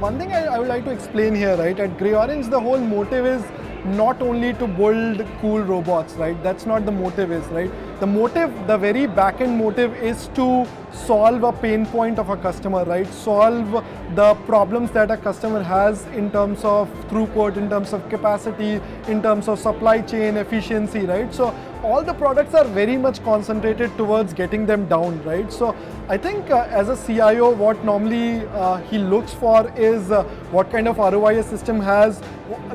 one thing I would like to explain here, right? At GreyOrange, the whole motive is not only to build cool robots, right? That's not the motive is, right? The motive, the very back-end motive is to solve a pain point of a customer, right? Solve the problems that a customer has in terms of throughput, in terms of capacity, in terms of supply chain efficiency, right? So all the products are very much concentrated towards getting them down, right? So I think as a CIO, what normally he looks for is what kind of ROI a system has.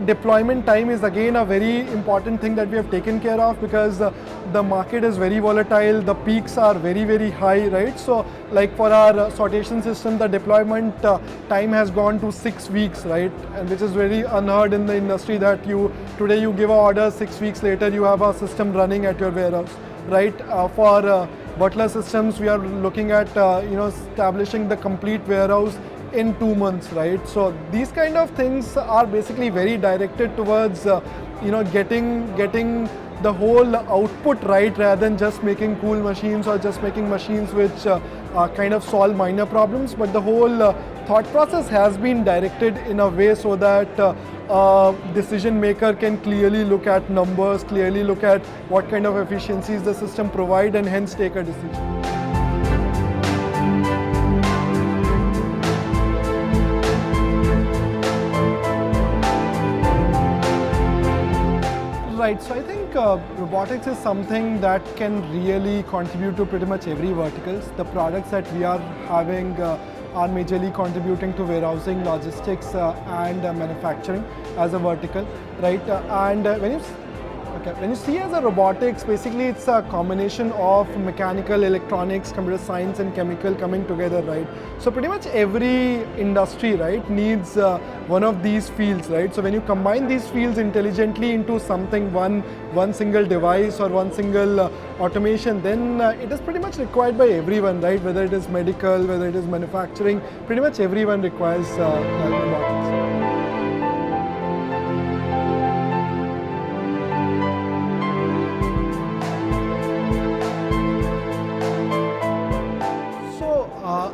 Deployment time is again a very important thing that we have taken care of, because the market is very volatile, the peaks are very, very high, right? So like for our sortation system, the deployment time has gone to 6 weeks, right? And which is very unheard in the industry, that today you give an order, 6 weeks later you have a system running at your warehouse, right? For Butler systems, we are looking at establishing the complete warehouse in 2 months, right? So these kind of things are basically very directed towards getting the whole output right, rather than just making cool machines or just making machines which kind of solve minor problems. But the whole thought process has been directed in a way so that decision maker can clearly look at numbers, clearly look at what kind of efficiencies the system provide, and hence take a decision. Right, so I think robotics is something that can really contribute to pretty much every verticals. The products that we are having are majorly contributing to warehousing, logistics, and manufacturing as a vertical, right? When you see as a robotics, basically it's a combination of mechanical, electronics, computer science, and chemical coming together, right? So pretty much every industry, right, needs one of these fields, right? So when you combine these fields intelligently into something, one single device or one single automation, then it is pretty much required by everyone, right? Whether it is medical, whether it is manufacturing, pretty much everyone requires robotics.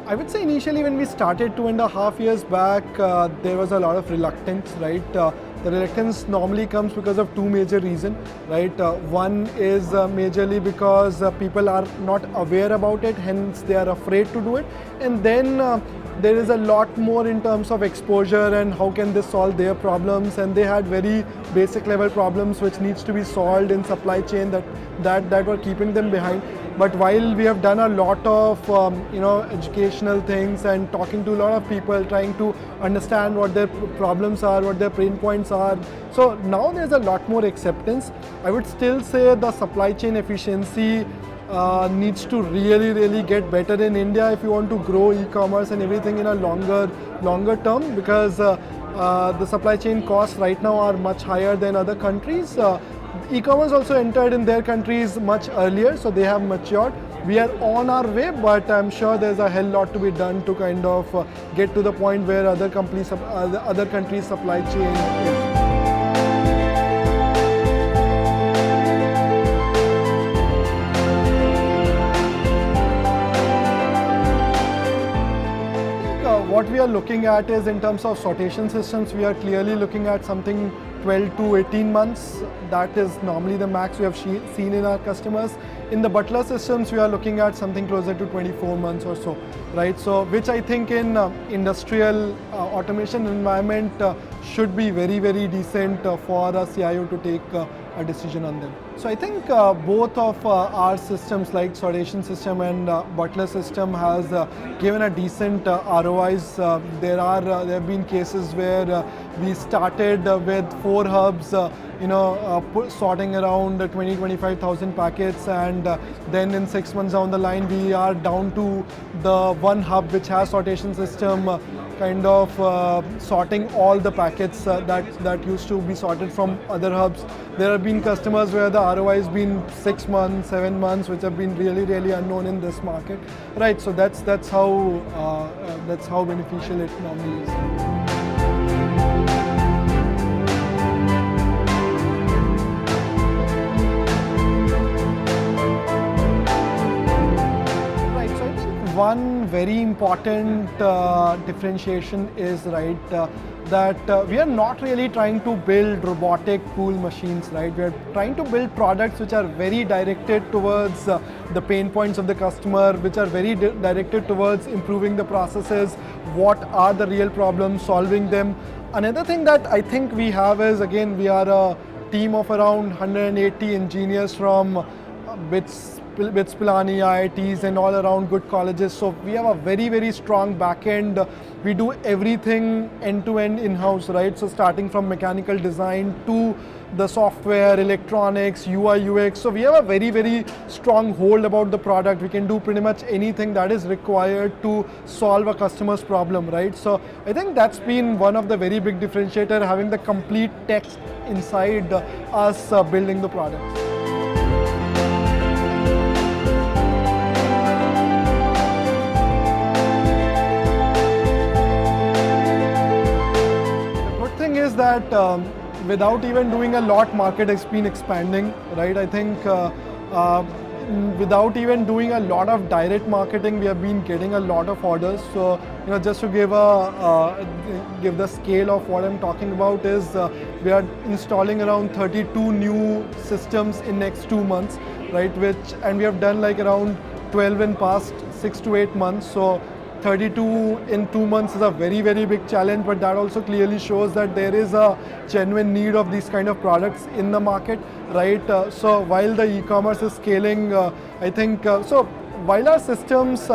I would say initially when we started 2.5 years back, there was a lot of reluctance, right? The reluctance normally comes because of two major reasons, right? One is majorly because people are not aware about it, hence they are afraid to do it. And then there is a lot more in terms of exposure and how can they solve their problems, and they had very basic level problems which needs to be solved in supply chain that were keeping them behind. But while we have done a lot of educational things and talking to a lot of people, trying to understand what their problems are, what their pain points are, so now there's a lot more acceptance. I would still say the supply chain efficiency needs to really get better in India if you want to grow e-commerce and everything in a longer term, because the supply chain costs right now are much higher than other countries. E-commerce also entered in their countries much earlier, so they have matured. We are on our way, but I'm sure there's a hell lot to be done to kind of get to the point where other countries' supply chain is. What we are looking at is, in terms of sortation systems, we are clearly looking at something 12 to 18 months. That is normally the max we have seen in our customers. In the Butler systems, we are looking at something closer to 24 months or so, right? So, which I think in industrial automation environment should be very decent for a CIO to take a decision on them. So I think both of our systems, like sortation system and Butler system, has given a decent ROIs. There have been cases where we started with 4 hubs, sorting around 20-25,000 packets, and then in 6 months down the line we are down to the 1 hub which has sortation system, kind of sorting all the packets that used to be sorted from other hubs. There have been customers where the ROI has been 6 months, 7 months, which have been really unknown in this market, right? So that's how beneficial it normally is. one very important differentiation is that we are not really trying to build robotic cool machines, right? We are trying to build products which are very directed towards the pain points of the customer, which are very directed towards improving the processes, what are the real problems, solving them. Another thing that I think we have is, again, we are a team of around 180 engineers from BITS, Pilani, IITs and all around good colleges. So we have a very, very strong back end. We do everything end to end in-house, right? So starting from mechanical design to the software, electronics, UI, UX. So we have a very, very strong hold about the product. We can do pretty much anything that is required to solve a customer's problem, right? So I think that's been one of the very big differentiator, having the complete tech inside us building the products. Is that without even doing a lot, market has been expanding, right? I think without even doing a lot of direct marketing, we have been getting a lot of orders. So, just to give the scale of what I'm talking about is we are installing around 32 new systems in next 2 months, right? And we have done like around 12 in past 6 to 8 months. So 32 in 2 months is a very, very big challenge, but that also clearly shows that there is a genuine need of these kind of products in the market, right? So while the e-commerce is scaling, I think, so while our systems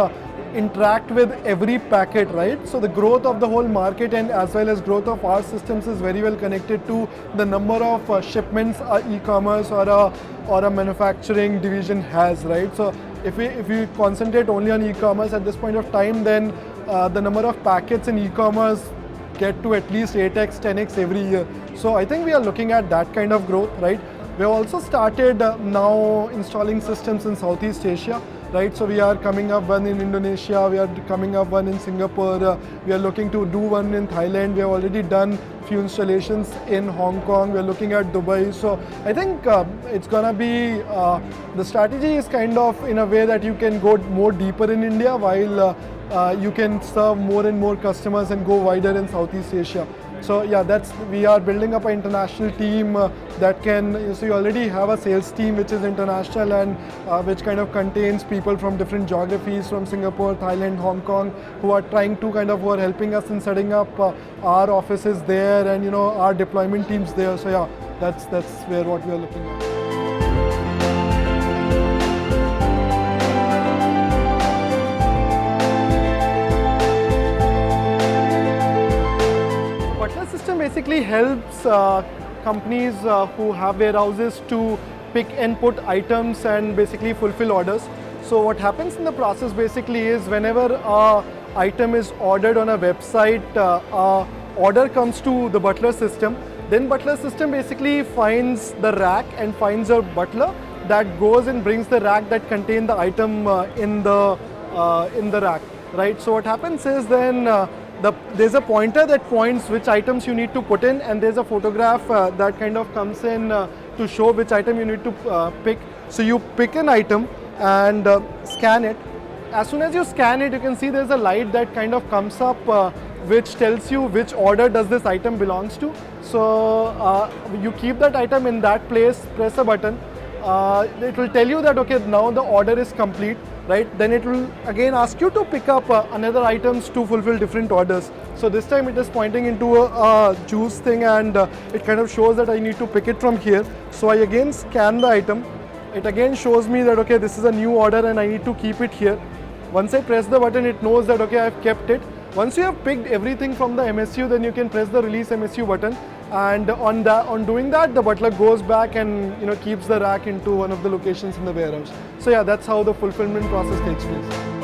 interact with every packet, right? So the growth of the whole market and as well as growth of our systems is very well connected to the number of shipments a e-commerce or a manufacturing division has, right? So if we concentrate only on e-commerce at this point of time, then the number of packets in e-commerce get to at least 8x, 10x every year. So I think we are looking at that kind of growth, right? We have also started now installing systems in Southeast Asia, right? So we are coming up one in Indonesia, we are coming up one in Singapore, we are looking to do one in Thailand, we have already done few installations in Hong Kong, we are looking at Dubai. So I think it's gonna be, the strategy is kind of in a way that you can go more deeper in India while you can serve more and more customers and go wider in Southeast Asia. So yeah, we are building up an international team that can, so you already have a sales team which is international and which kind of contains people from different geographies, from Singapore, Thailand, Hong Kong, who are who are helping us in setting up our offices there and our deployment teams there. So yeah, that's where what we are looking at. System basically helps companies who have warehouses to pick and put items and basically fulfill orders. So what happens in the process basically is whenever an item is ordered on a website, order comes to the butler system. Then butler system basically finds the rack and finds a butler that goes and brings the rack that contain the item in the rack, right? So what happens is then there's a pointer that points which items you need to put in, and there's a photograph that kind of comes in to show which item you need to pick. So you pick an item and scan it. As soon as you scan it, you can see there's a light that kind of comes up which tells you which order does this item belongs to. So you keep that item in that place, press a button. It will tell you that okay, now the order is complete, right? Then it will again ask you to pick up another items to fulfill different orders. So this time it is pointing into a juice thing and it kind of shows that I need to pick it from here. So I again scan the item. It again shows me that okay, this is a new order and I need to keep it here. Once I press the button, it knows that okay, I've kept it. Once you have picked everything from the MSU, then you can press the release MSU button. And on doing that, the butler goes back and keeps the rack into one of the locations in the warehouse. So yeah, that's how the fulfillment process takes place.